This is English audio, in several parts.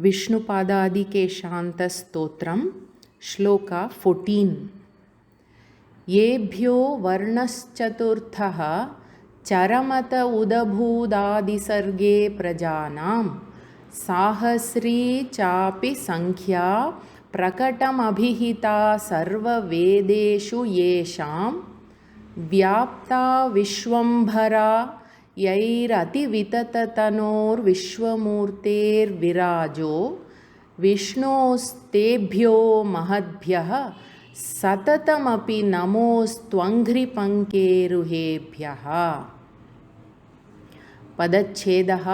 विष्णुपादादिकेशान्तस्तोत्रं श्लोका 14। येभ्यो वर्णश्चतुर्थः चरमत उदभूदादिसर्गे प्रजानां साहस्री चापि संख्या प्रकटमभिहिता सर्ववेदेषु येषां व्याप्ता विश्वम्भरा यैरतिवितततनोर्विश्वमूर्तेर्विराजो विष्णोस्तेभ्यो महद्भ्यः सततमपि नमोस्त्वङ्घ्रिपङ्केरुहेभ्यः। पदच्छेदः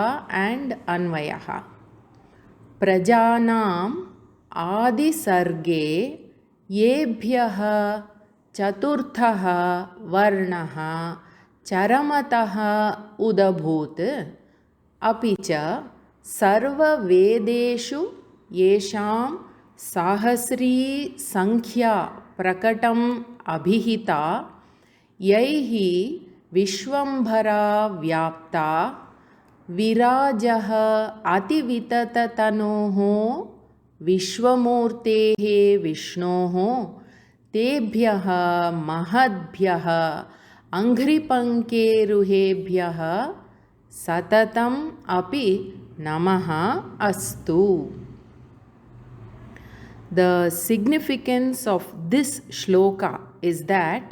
एंड अन्वयः। प्रजानाम् आदिसर्गे येभ्यः चतुर्थः वर्णः चरमतः उदभूत् अपि च सर्ववेदेषु येषां साहस्री संख्या प्रकटम् अभिहिता यैः विश्वम्भरा व्याप्ता विराजः अतिवितततनोः विश्वमूर्तेः विष्णोः तेभ्यः महद्भ्यः अंघ्रिपङ्केरुहेभ्यः सततम् अपि नमः अस्तु। The significance of this shloka is that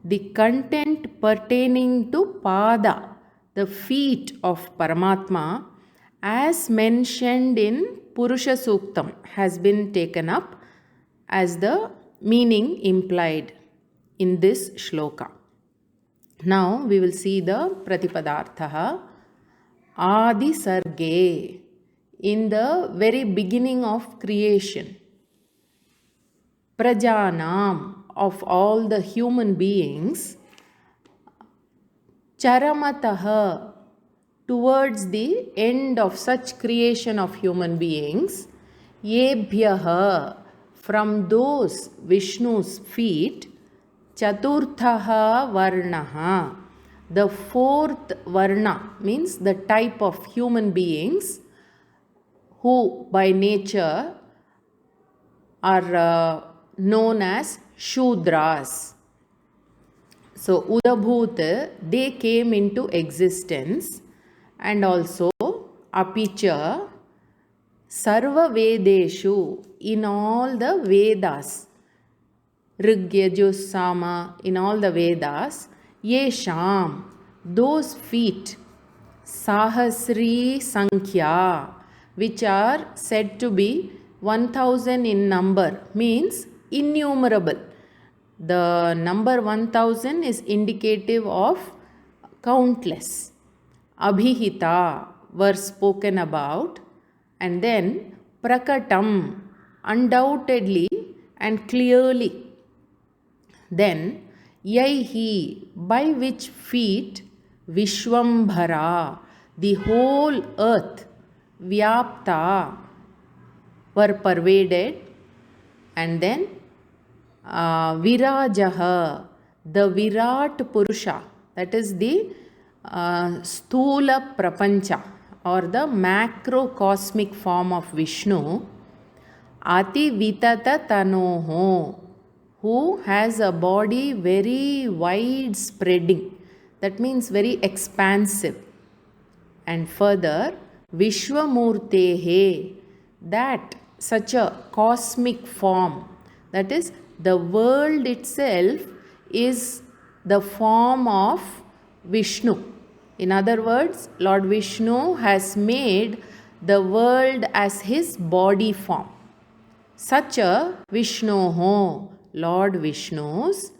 the content pertaining to Pada, the feet of Paramatma, as mentioned in Purusha Suktam, has been taken up as the meaning implied in this shloka. Now we will see the Pratipadartha. Adi Sarge, in the very beginning of creation. Prajanam, of all the human beings. Charamataha, towards the end of such creation of human beings. Yebhyaha, from those Vishnu's feet. Chaturthaha varnaha, the fourth varna means the type of human beings who by nature are known as Shudras. So Udabhut, they came into existence, and also Apicha Sarva Vedeshu, in all the Vedas, Rig, Yajur, Sama, in all the Vedas, Yesham, those feet, Sahasri Sankhya, which are said to be 1000 in number, means innumerable. The number 1000 is indicative of countless. Abhihita, were spoken about, and then Prakatam, undoubtedly and clearly. Then Yaihi, by which feet Vishwambhara, the whole earth, Vyapta, were pervaded, and then Virajaha, the Virat Purusha, that is the Sthula Prapancha or the macrocosmic form of Vishnu, Ati Vitata Tanoho, who has a body very wide spreading, that means very expansive. And further, Vishwamurtehe, that such a cosmic form, that is, the world itself is the form of Vishnu. In other words, Lord Vishnu has made the world as his body form. Such a Vishnoho, Lord Vishnu's,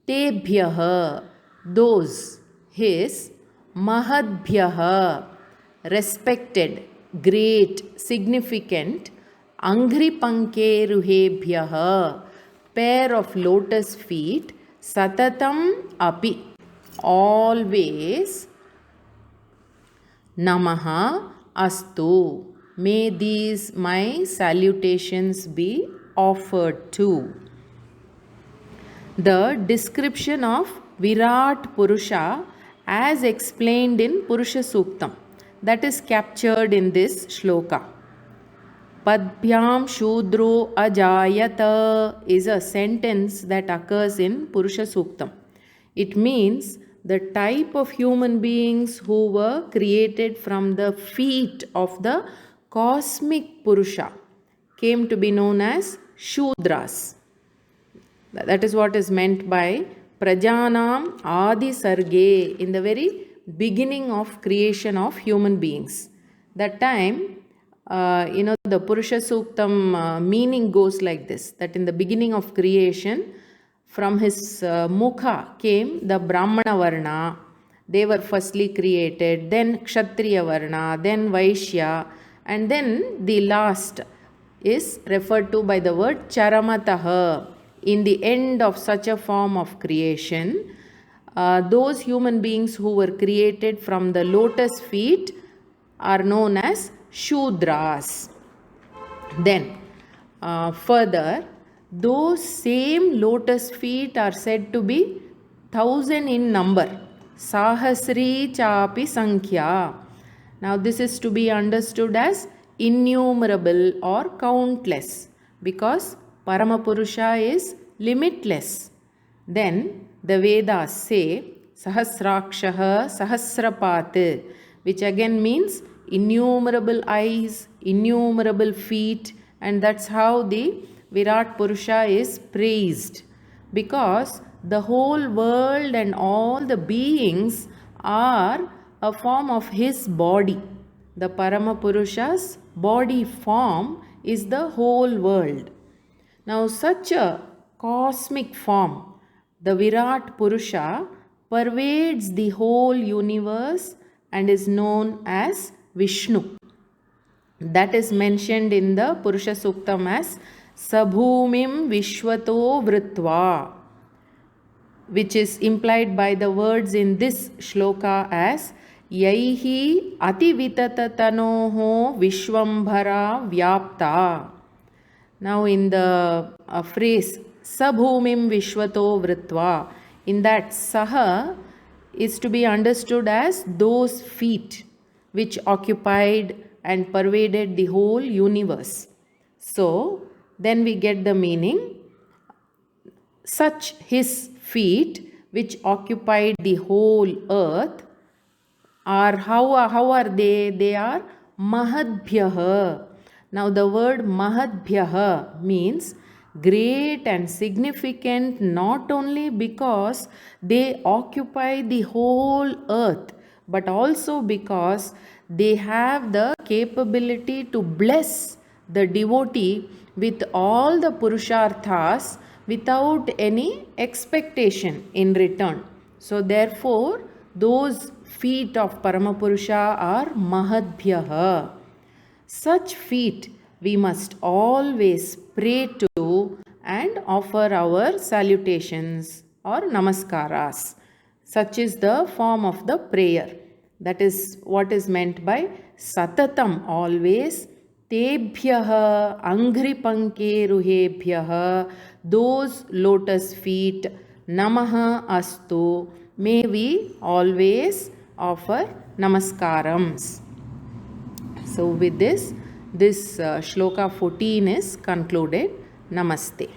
Tebhyaha, those, his, Mahadbhyaha, respected, great, significant, Anghripankeruhebhyaha, pair of lotus feet, Satatam api, always, Namaha astu, may these my salutations be offered to. The description of Virat Purusha as explained in Purusha Suktam, that is captured in this shloka. Padbhyam Shudro Ajayata is a sentence that occurs in Purusha Suktam. It means the type of human beings who were created from the feet of the cosmic Purusha came to be known as Shudras. That is what is meant by Prajanam Adi Sarge, in the very beginning of creation of human beings. That time, the Purusha Suktam meaning goes like this, that in the beginning of creation, from his mukha came the Brahmana Varna. They were firstly created, then Kshatriya Varna, then Vaishya, and then the last is referred to by the word Charamataha. In the end of such a form of creation, those human beings who were created from the lotus feet are known as Shudras. Then, further, those same lotus feet are said to be 1,000 in number. Sahasri chapi sankhya. Now, this is to be understood as innumerable or countless, because Paramapurusha is limitless. Then the Vedas say Sahasrakshaha Sahasrapat, which again means innumerable eyes, innumerable feet, and that's how the Virat Purusha is praised, because the whole world and all the beings are a form of his body. The Paramapurusha's body form is the whole world. Now, such a cosmic form, the Virat Purusha, pervades the whole universe and is known as Vishnu. That is mentioned in the Purusha Suktam as Sabhumim Vishwato Vritva, which is implied by the words in this shloka as Yaihi Ativitatanoho Vishwambhara Vyapta. Now, in the phrase Sabhumim Vishwato Vritva, in that Saha is to be understood as those feet which occupied and pervaded the whole universe. So, then we get the meaning, such his feet which occupied the whole earth are, how are they? They are Mahadbhyaha. Now, the word Mahadbhyaha means great and significant, not only because they occupy the whole earth, but also because they have the capability to bless the devotee with all the Purusharthas without any expectation in return. So, therefore, those feet of Paramapurusha are Mahadbhyaha. Such feet we must always pray to and offer our salutations or namaskaras. Such is the form of the prayer. That is what is meant by Satatam, always. Tebhyaha Anghripanke Ruhebhyaha, those lotus feet, Namaha Astu, may we always offer namaskarams. So with this shloka 14 is concluded. Namaste.